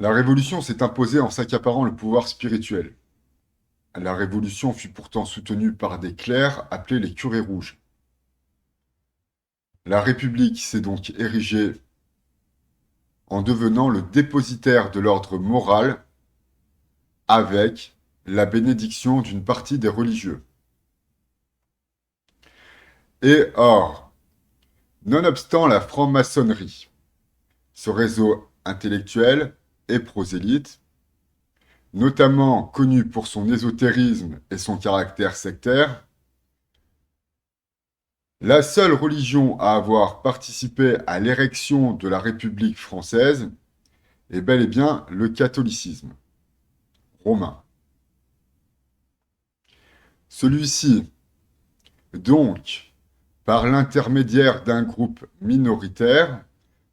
La Révolution s'est imposée en s'accaparant le pouvoir spirituel. La Révolution fut pourtant soutenue par des clercs appelés les curés rouges. La République s'est donc érigée en devenant le dépositaire de l'ordre moral avec la bénédiction d'une partie des religieux. Et or, nonobstant la franc-maçonnerie, ce réseau intellectuel et prosélyte, notamment connu pour son ésotérisme et son caractère sectaire, la seule religion à avoir participé à l'érection de la République française est bel et bien le catholicisme romain. Celui-ci, donc, par l'intermédiaire d'un groupe minoritaire,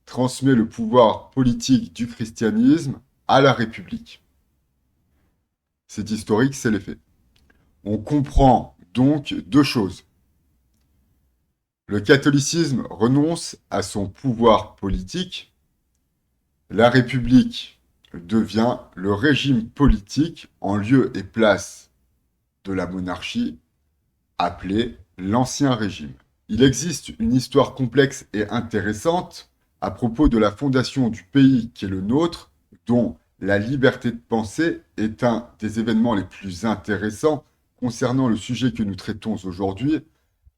transmet le pouvoir politique du christianisme à la République. C'est historique, c'est les faits. On comprend donc deux choses. Le catholicisme renonce à son pouvoir politique. La République devient le régime politique en lieu et place de la monarchie appelée l'Ancien Régime. Il existe une histoire complexe et intéressante à propos de la fondation du pays qui est le nôtre, dont la liberté de penser est un des événements les plus intéressants concernant le sujet que nous traitons aujourd'hui,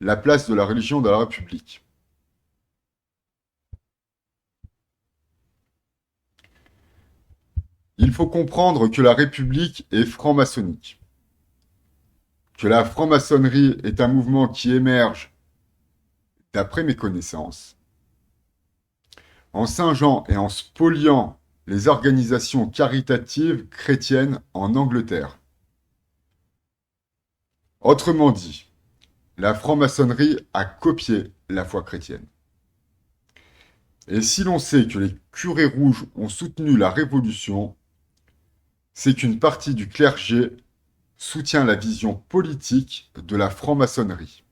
la place de la religion dans la République. Il faut comprendre que la République est franc-maçonnique, que la franc-maçonnerie est un mouvement qui émerge, d'après mes connaissances, en singeant et en spoliant les organisations caritatives chrétiennes en Angleterre. Autrement dit, la franc-maçonnerie a copié la foi chrétienne. Et si l'on sait que les curés rouges ont soutenu la Révolution, c'est qu'une partie du clergé soutient la vision politique de la franc-maçonnerie.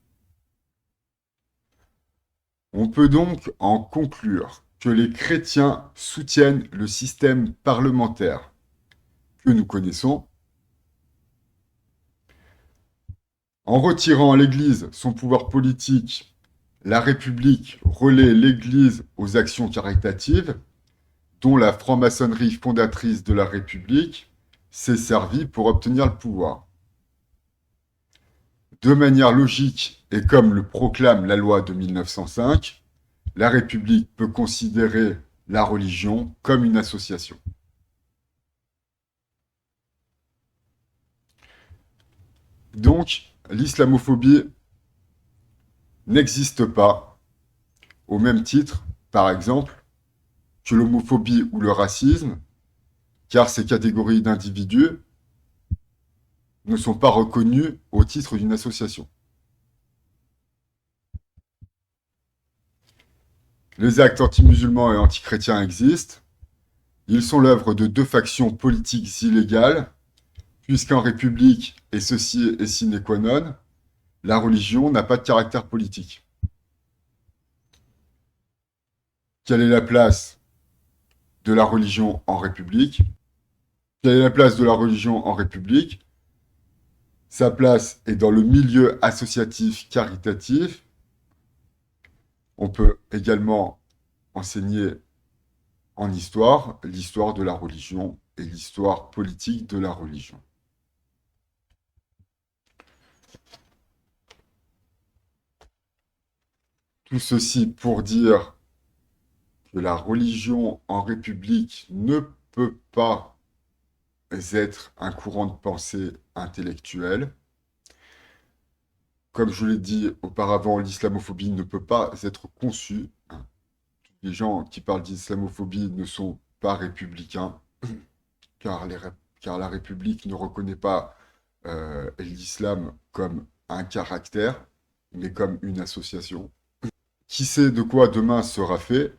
On peut donc en conclure que les chrétiens soutiennent le système parlementaire que nous connaissons. En retirant à l'Église son pouvoir politique, la République relaie l'Église aux actions caritatives, dont la franc-maçonnerie fondatrice de la République s'est servie pour obtenir le pouvoir. De manière logique, et comme le proclame la loi de 1905, la République peut considérer la religion comme une association. Donc, l'islamophobie n'existe pas au même titre, par exemple, que l'homophobie ou le racisme, car ces catégories d'individus ne sont pas reconnues au titre d'une association. Les actes anti-musulmans et anti-chrétiens existent. Ils sont l'œuvre de deux factions politiques illégales, puisqu'en République, et ceci est sine qua non, la religion n'a pas de caractère politique. Quelle est la place de la religion en République? Quelle est la place de la religion en République? Sa place est dans le milieu associatif caritatif. On peut également enseigner en histoire l'histoire de la religion et l'histoire politique de la religion. Tout ceci pour dire que la religion en République ne peut pas être un courant de pensée intellectuel. Comme je l'ai dit auparavant, l'islamophobie ne peut pas être conçue. Les gens qui parlent d'islamophobie ne sont pas républicains, car, car la République ne reconnaît pas l'islam comme un caractère, mais comme une association. Qui sait de quoi demain sera fait?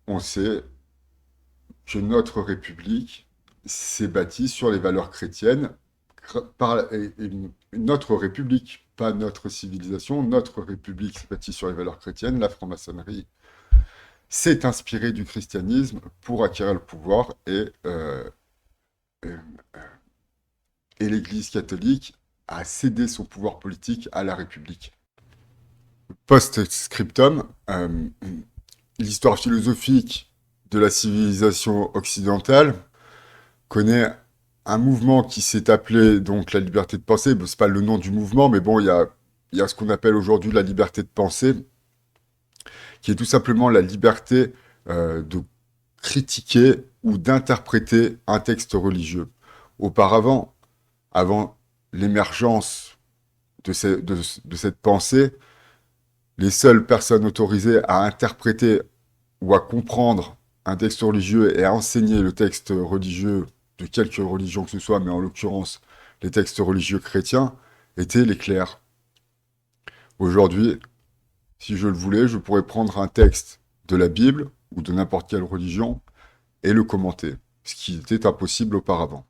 On sait que notre République s'est bâtie sur les valeurs chrétiennes, notre République, pas notre civilisation, notre République s'est bâtie sur les valeurs chrétiennes, la franc-maçonnerie s'est inspiré du christianisme pour acquérir le pouvoir et l'Église catholique a cédé son pouvoir politique à la République. Post-scriptum, l'histoire philosophique de la civilisation occidentale connaît un mouvement qui s'est appelé donc la liberté de penser. Bon, c'est pas le nom du mouvement, mais bon, il y a ce qu'on appelle aujourd'hui la liberté de penser, qui est tout simplement la liberté de critiquer ou d'interpréter un texte religieux. Auparavant, avant l'émergence de cette pensée, les seules personnes autorisées à interpréter ou à comprendre un texte religieux et à enseigner le texte religieux de quelque religion que ce soit, mais en l'occurrence les textes religieux chrétiens, étaient les clercs. Aujourd'hui, si je le voulais, je pourrais prendre un texte de la Bible ou de n'importe quelle religion et le commenter, ce qui était impossible auparavant.